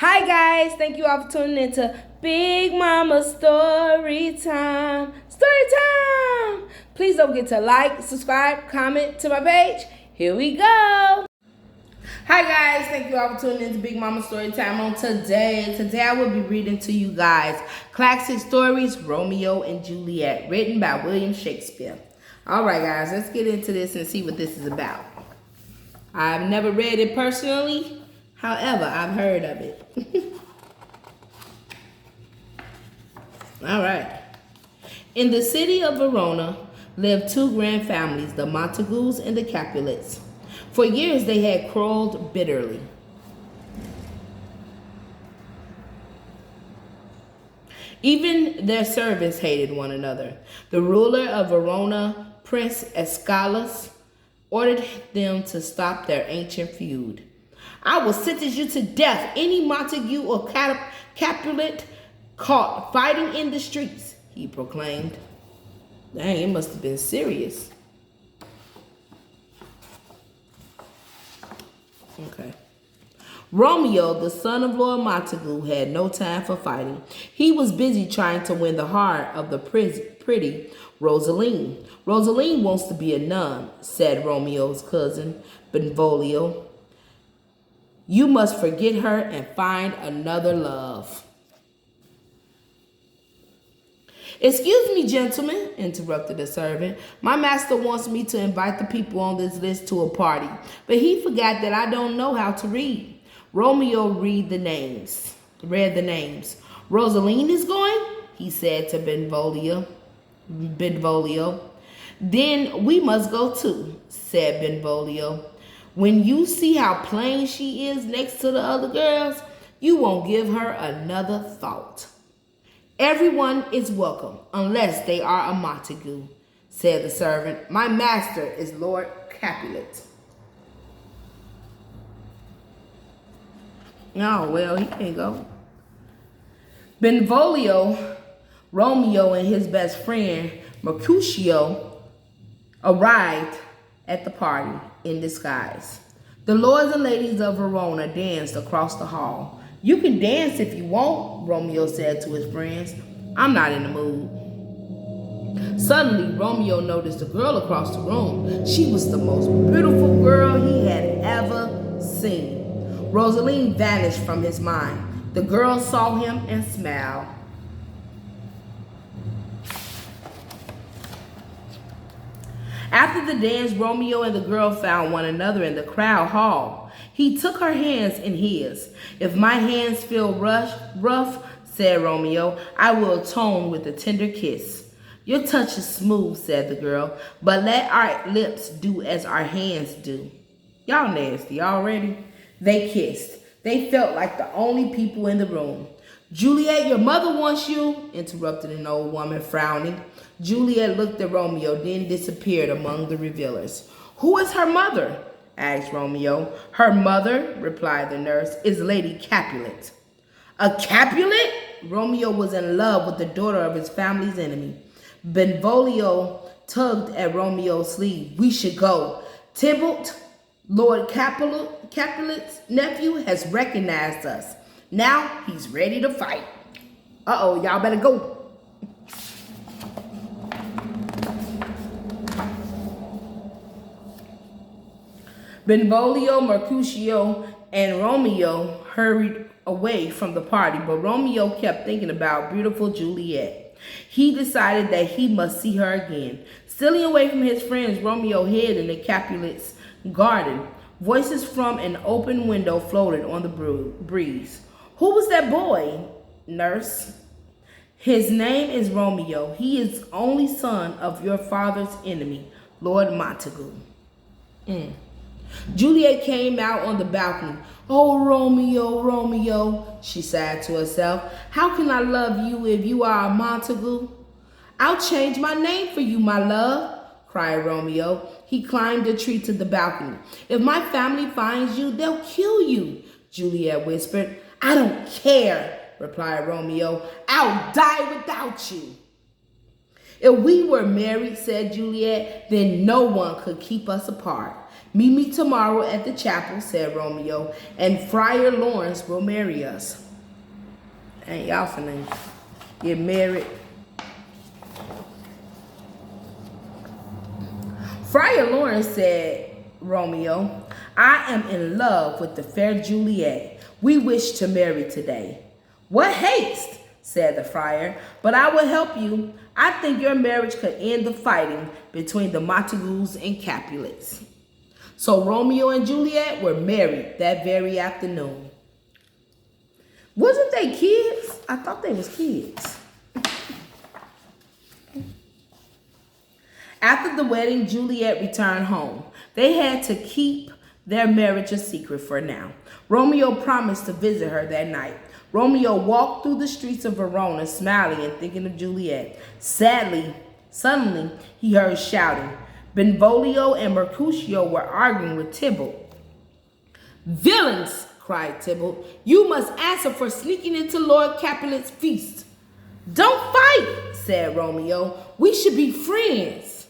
Hi guys, thank you all for tuning into Big Mama Story Time. Story time! Please don't forget to like, subscribe, comment to my page. Here we go. Hi guys, thank you all for tuning into Big Mama Story Time on today. Today I will be reading to you guys classic stories, Romeo and Juliet, written by William Shakespeare. Alright guys, let's get into this and see what this is about. I've never read it personally. However, I've heard of it. All right. In the city of Verona lived two grand families, the Montagues and the Capulets. For years they had quarreled bitterly. Even their servants hated one another. The ruler of Verona, Prince Escalus, ordered them to stop their ancient feud. I will sentence you to death, any Montague or Capulet caught fighting in the streets, he proclaimed. Dang, it must have been serious. Okay. Romeo, the son of Lord Montague, had no time for fighting. He was busy trying to win the heart of the pretty Rosaline. Rosaline wants to be a nun, said Romeo's cousin, Benvolio. You must forget her and find another love. Excuse me, gentlemen, interrupted the servant. My master wants me to invite the people on this list to a party, but he forgot that I don't know how to read. Romeo read the names. Rosaline is going, he said to Benvolio. Then we must go too, said Benvolio. When you see how plain she is next to the other girls, you won't give her another thought. Everyone is welcome, unless they are a Montague, said the servant. My master is Lord Capulet. Oh, well, he can't go. Benvolio, Romeo, and his best friend, Mercutio, arrived at the party in disguise. The lords and ladies of Verona danced across the hall. You can dance if you want, Romeo said to his friends. I'm not in the mood. Suddenly, Romeo noticed a girl across the room. She was the most beautiful girl he had ever seen. Rosaline vanished from his mind. The girl saw him and smiled. After the dance, Romeo and the girl found one another in the crowd hall. He took her hands in his. If my hands feel rough, said Romeo, I will atone with a tender kiss. Your touch is smooth, said the girl, but let our lips do as our hands do. Y'all nasty already. They kissed. They felt like the only people in the room. Juliet, your mother wants you, interrupted an old woman, frowning. Juliet looked at Romeo, then disappeared among the revelers. Who is her mother? Asked Romeo. Her mother, replied the nurse, is Lady Capulet. A Capulet? Romeo was in love with the daughter of his family's enemy. Benvolio tugged at Romeo's sleeve. We should go. Tybalt, Lord Capulet's nephew, has recognized us. Now he's ready to fight. Uh-oh, y'all better go. Benvolio, Mercutio, and Romeo hurried away from the party, but Romeo kept thinking about beautiful Juliet. He decided that he must see her again. Stealing away from his friends, Romeo hid in the Capulet's garden. Voices from an open window floated on the breeze. Who was that boy, nurse? His name is Romeo. He is only son of your father's enemy, Lord Montague. Juliet came out on the balcony. Oh, Romeo, Romeo, she sighed to herself. How can I love you if you are a Montague? I'll change my name for you, my love, cried Romeo. He climbed a tree to the balcony. If my family finds you, they'll kill you, Juliet whispered. I don't care, replied Romeo. I'll die without you. If we were married, said Juliet, then no one could keep us apart. Meet me tomorrow at the chapel, said Romeo, and Friar Lawrence will marry us. Ain't y'all finna get married? Friar Lawrence, said Romeo, I am in love with the fair Juliet. We wish to marry today. What haste, said the friar, but I will help you. I think your marriage could end the fighting between the Montagues and Capulets. So Romeo and Juliet were married that very afternoon. Wasn't they kids? I thought they was kids. After the wedding, Juliet returned home. They had to keep their marriage a secret for now. Romeo promised to visit her that night. Romeo walked through the streets of Verona, smiling and thinking of Juliet. Suddenly, he heard shouting. Benvolio and Mercutio were arguing with Tybalt. Villains, cried Tybalt, you must answer for sneaking into Lord Capulet's feast. Don't fight, said Romeo. We should be friends.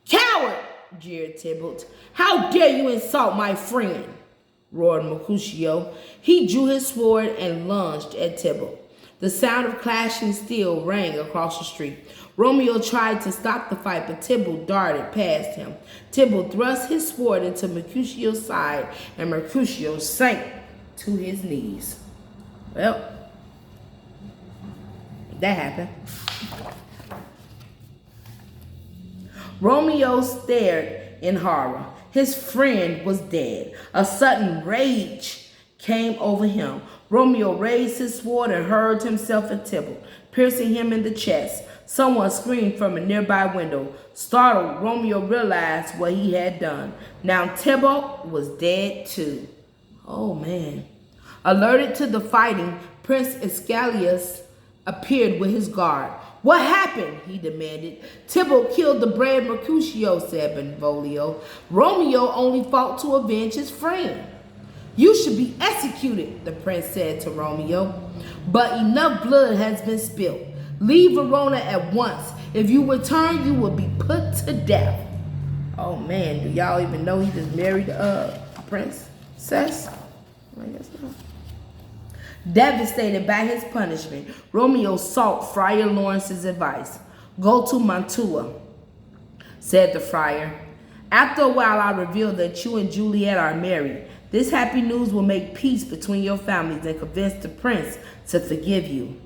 Coward, jeered Tybalt. How dare you insult my friend? Roared Mercutio. He drew his sword and lunged at Tybalt. The sound of clashing steel rang across the street. Romeo tried to stop the fight, but Tybalt darted past him. Tybalt thrust his sword into Mercutio's side, and Mercutio sank to his knees. Well, that happened. Romeo stared in horror. His friend was dead. A sudden rage came over him. Romeo raised his sword and hurled himself at Tybalt, piercing him in the chest. Someone screamed from a nearby window. Startled, Romeo realized what he had done. Now Tybalt was dead too. Oh man. Alerted to the fighting, Prince Escalus appeared with his guard. What happened? He demanded. Tybalt killed the brave Mercutio, said Benvolio. Romeo only fought to avenge his friend. You should be executed, the prince said to Romeo. But enough blood has been spilled. Leave Verona at once. If you return, you will be put to death. Oh man, do y'all even know he just married a princess? I guess not. Devastated by his punishment, Romeo sought Friar Lawrence's advice. Go to Mantua, said the friar. After a while, I reveal that you and Juliet are married. This happy news will make peace between your families and convince the prince to forgive you.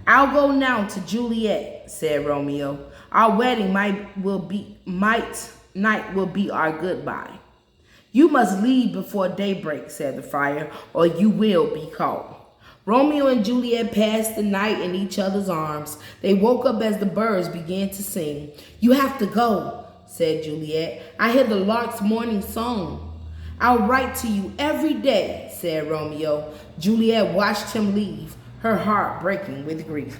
I'll go now to Juliet, said Romeo. Our wedding night will be our goodbye. You must leave before daybreak, said the friar, or you will be caught. Romeo and Juliet passed the night in each other's arms. They woke up as the birds began to sing. You have to go, said Juliet. I hear the lark's morning song. I'll write to you every day, said Romeo. Juliet watched him leave, her heart breaking with grief.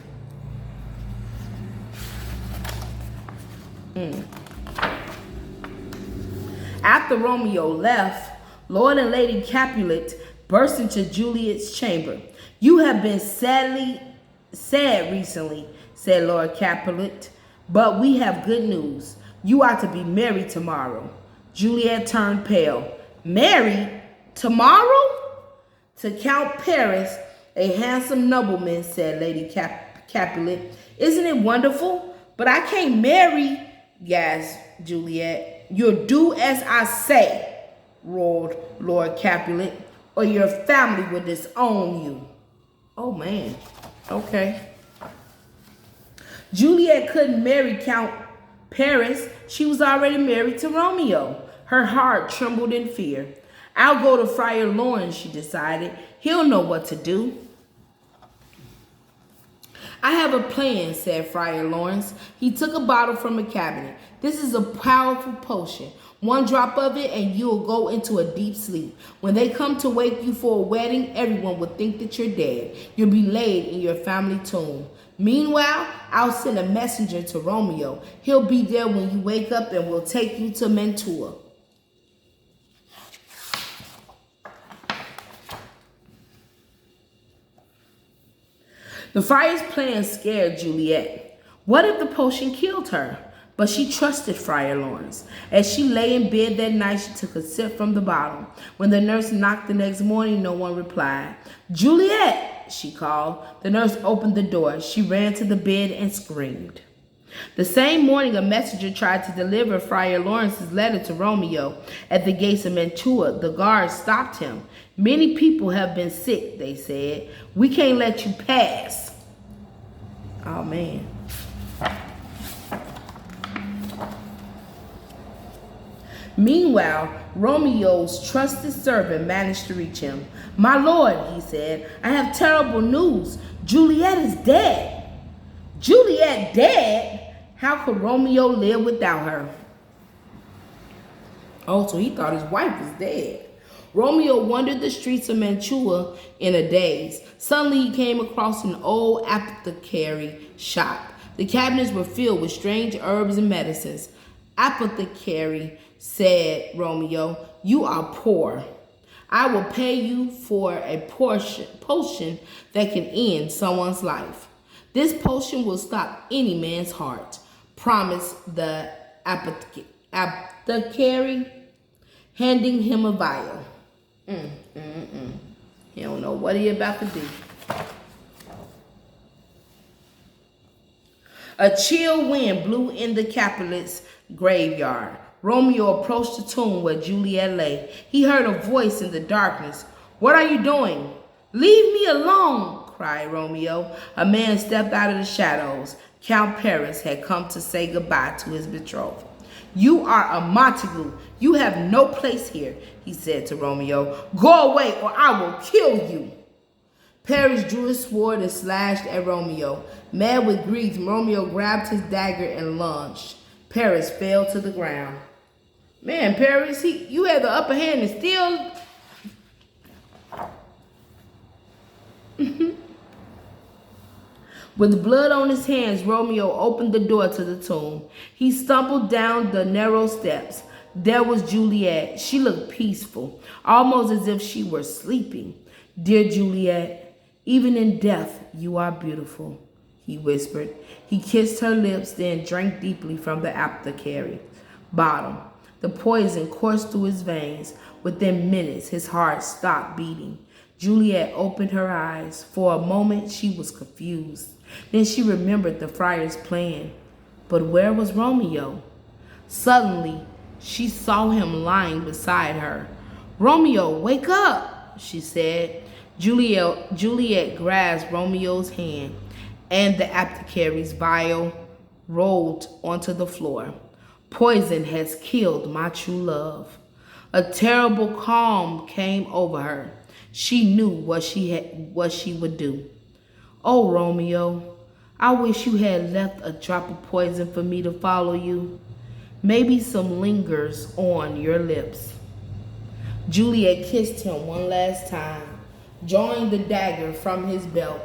After Romeo left, Lord and Lady Capulet burst into Juliet's chamber. You have been sad recently, said Lord Capulet, but we have good news. You are to be married tomorrow. Juliet turned pale. Married? Tomorrow? To Count Paris, a handsome nobleman, said Lady Capulet. Isn't it wonderful? But I can't marry, gasped Juliet. You'll do as I say, roared Lord Capulet, or your family will disown you. Oh, man. Okay. Juliet couldn't marry Count Paris. She was already married to Romeo. Her heart trembled in fear. I'll go to Friar Lawrence, she decided. He'll know what to do. I have a plan, said Friar Lawrence. He took a bottle from a cabinet. This is a powerful potion. One drop of it and you'll go into a deep sleep. When they come to wake you for a wedding, everyone will think that you're dead. You'll be laid in your family tomb. Meanwhile, I'll send a messenger to Romeo. He'll be there when you wake up and will take you to Mantua. The friar's plan scared Juliet. What if the potion killed her? But she trusted Friar Lawrence. As she lay in bed that night, she took a sip from the bottle. When the nurse knocked the next morning, no one replied. "Juliet," she called. The nurse opened the door. She ran to the bed and screamed. The same morning, a messenger tried to deliver Friar Lawrence's letter to Romeo. At the gates of Mantua, the guards stopped him. "Many people have been sick," they said. "We can't let you pass." Oh, man. Meanwhile, Romeo's trusted servant managed to reach him. "My lord," he said, "I have terrible news. Juliet is dead." "Juliet dead? How could Romeo live without her?" Oh, so he thought his wife was dead. Romeo wandered the streets of Mantua in a daze. Suddenly he came across an old apothecary shop. The cabinets were filled with strange herbs and medicines. "Apothecary," said Romeo, "you are poor. I will pay you for a potion that can end someone's life. This potion will stop any man's heart," promised the apothecary, handing him a vial. He don't know what he about to do. A chill wind blew in the Capulets' graveyard. Romeo approached the tomb where Juliet lay. He heard a voice in the darkness. "What are you doing?" "Leave me alone," cried Romeo. A man stepped out of the shadows. Count Paris had come to say goodbye to his betrothed. "You are a Montague. You have no place here," he said to Romeo. "Go away or I will kill you." Paris drew his sword and slashed at Romeo. Mad with grief, Romeo grabbed his dagger and lunged. Paris fell to the ground. Man, Paris, you had the upper hand and still... With blood on his hands, Romeo opened the door to the tomb. He stumbled down the narrow steps. There was Juliet. She looked peaceful, almost as if she were sleeping. "Dear Juliet, even in death you are beautiful," he whispered. He kissed her lips, then drank deeply from the apothecary bottle. The poison coursed through his veins. Within minutes, his heart stopped beating. Juliet opened her eyes. For a moment, she was confused. Then she remembered the friar's plan. But where was Romeo? Suddenly, she saw him lying beside her. "Romeo, wake up," she said. Juliet grasped Romeo's hand, and the apothecary's vial rolled onto the floor. "Poison has killed my true love." A terrible calm came over her. She knew what she would do. "Oh, Romeo, I wish you had left a drop of poison for me to follow you. Maybe some lingers on your lips." Juliet kissed him one last time, drawing the dagger from his belt.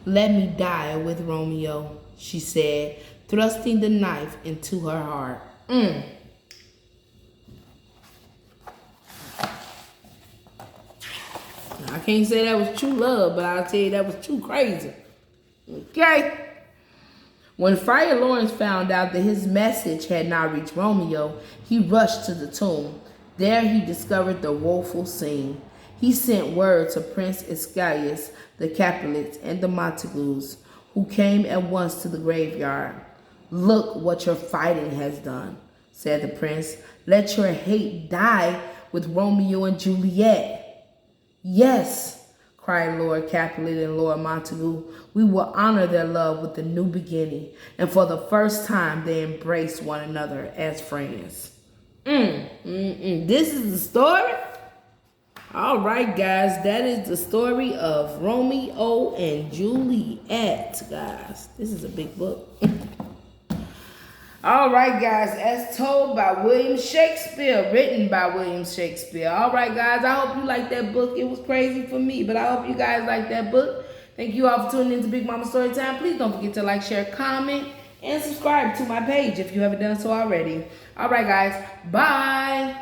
"Let me die with Romeo," she said, thrusting the knife into her heart. I can't say that was true love, but I'll tell you that was true crazy. Okay? When Friar Lawrence found out that his message had not reached Romeo, he rushed to the tomb. There he discovered the woeful scene. He sent word to Prince Escalus, the Capulets, and the Montagues, who came at once to the graveyard. "Look what your fighting has done," said the prince. "Let your hate die with Romeo and Juliet." "Yes," cried Lord Capulet and Lord Montague, "we will honor their love with a new beginning." And for the first time, they embraced one another as friends. This is the story. All right, guys, that is the story of Romeo and Juliet, guys. This is a big book. All right, guys, as told by William Shakespeare, written by William Shakespeare. All right, guys, I hope you like that book. It was crazy for me, but I hope you guys like that book. Thank you all for tuning in to Big Mama Storytime. Please don't forget to like, share, comment, and subscribe to my page if you haven't done so already. All right, guys, bye.